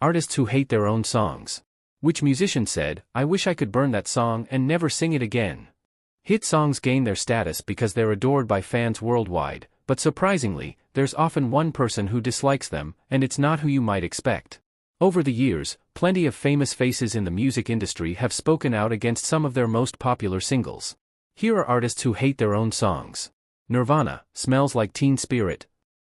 Artists who hate their own songs. Which musician said, "I wish I could burn that song and never sing it again"? Hit songs gain their status because they're adored by fans worldwide, but surprisingly, there's often one person who dislikes them, and it's not who you might expect. Over the years, plenty of famous faces in the music industry have spoken out against some of their most popular singles. Here are artists who hate their own songs. Nirvana, Smells Like Teen Spirit.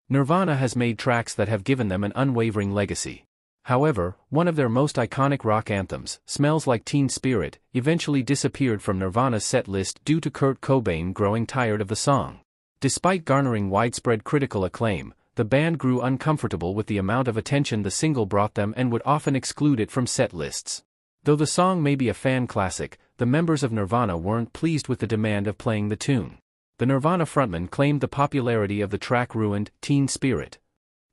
Nirvana has made tracks that have given them an unwavering legacy. However, one of their most iconic rock anthems, Smells Like Teen Spirit, eventually disappeared from Nirvana's set list due to Kurt Cobain growing tired of the song. Despite garnering widespread critical acclaim, the band grew uncomfortable with the amount of attention the single brought them and would often exclude it from set lists. Though the song may be a fan classic, the members of Nirvana weren't pleased with the demand of playing the tune. The Nirvana frontman claimed the popularity of the track ruined Teen Spirit.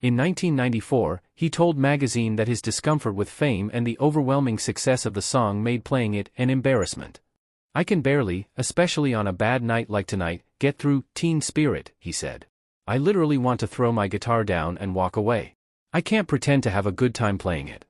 In 1994, he told Magazine that his discomfort with fame and the overwhelming success of the song made playing it an embarrassment. "I can barely, especially on a bad night like tonight, get through Teen Spirit," he said. "I literally want to throw my guitar down and walk away. I can't pretend to have a good time playing it."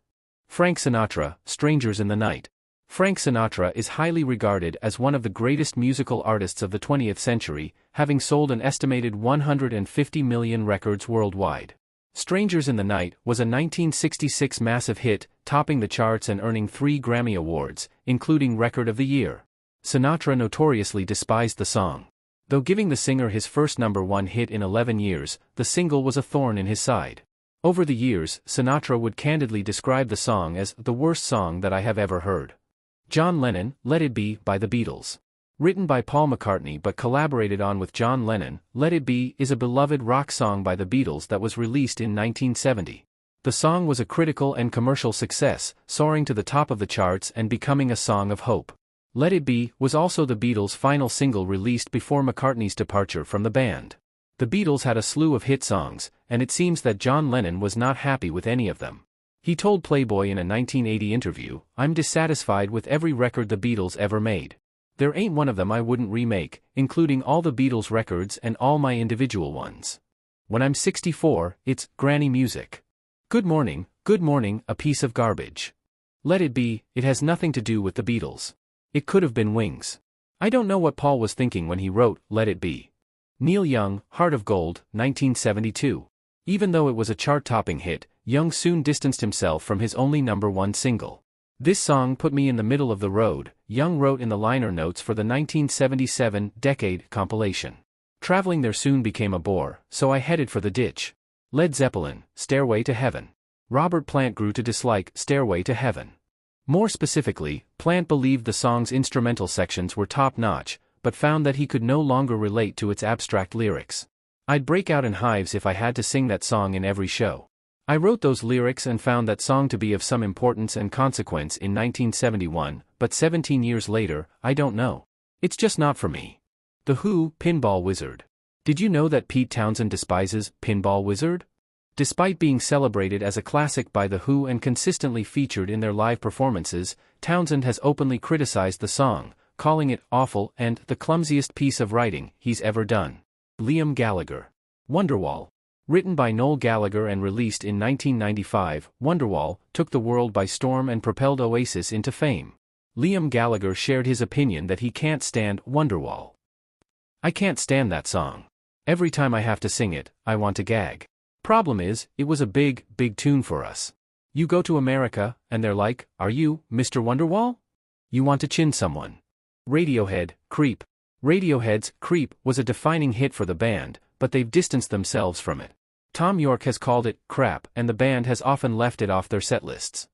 Frank Sinatra, Strangers in the Night. Frank Sinatra is highly regarded as one of the greatest musical artists of the 20th century, having sold an estimated 150 million records worldwide. Strangers in the Night was a 1966 massive hit, topping the charts and earning 3 Grammy Awards, including Record of the Year. Sinatra notoriously despised the song. Though giving the singer his first #1 hit in 11 years, the single was a thorn in his side. Over the years, Sinatra would candidly describe the song as the worst song that I have ever heard. John Lennon, Let It Be, by the Beatles. Written by Paul McCartney but collaborated on with John Lennon, Let It Be is a beloved rock song by the Beatles that was released in 1970. The song was a critical and commercial success, soaring to the top of the charts and becoming a song of hope. Let It Be was also the Beatles' final single released before McCartney's departure from the band. The Beatles had a slew of hit songs, and it seems that John Lennon was not happy with any of them. He told Playboy in a 1980 interview, "I'm dissatisfied with every record the Beatles ever made. There ain't one of them I wouldn't remake, including all the Beatles records and all my individual ones. When I'm 64, it's granny music. Good morning, a piece of garbage. Let It Be, it has nothing to do with the Beatles. It could have been Wings." I don't know what Paul was thinking when he wrote Let It Be. Neil Young, Heart of Gold, 1972. Even though it was a chart-topping hit, Young soon distanced himself from his only #1 single. "This song put me in the middle of the road," Young wrote in the liner notes for the 1977 Decade compilation. "Traveling there soon became a bore, so I headed for the ditch." Led Zeppelin, Stairway to Heaven. Robert Plant grew to dislike Stairway to Heaven. More specifically, Plant believed the song's instrumental sections were top-notch, but found that he could no longer relate to its abstract lyrics. "I'd break out in hives if I had to sing that song in every show. I wrote those lyrics and found that song to be of some importance and consequence in 1971, but 17 years later, I don't know. It's just not for me." The Who, Pinball Wizard. Did you know that Pete Townshend despises Pinball Wizard? Despite being celebrated as a classic by The Who and consistently featured in their live performances, Townshend has openly criticized the song, calling it awful and the clumsiest piece of writing he's ever done. Liam Gallagher. Wonderwall. Written by Noel Gallagher and released in 1995, Wonderwall took the world by storm and propelled Oasis into fame. Liam Gallagher shared his opinion that he can't stand Wonderwall. "I can't stand that song. Every time I have to sing it, I want to gag. Problem is, it was a big tune for us. You go to America, and they're like, 'Are you, Mr. Wonderwall?' You want to chin someone." Radiohead, Creep. Radiohead's Creep was a defining hit for the band, but they've distanced themselves from it. Tom York has called it crap, and the band has often left it off their setlists.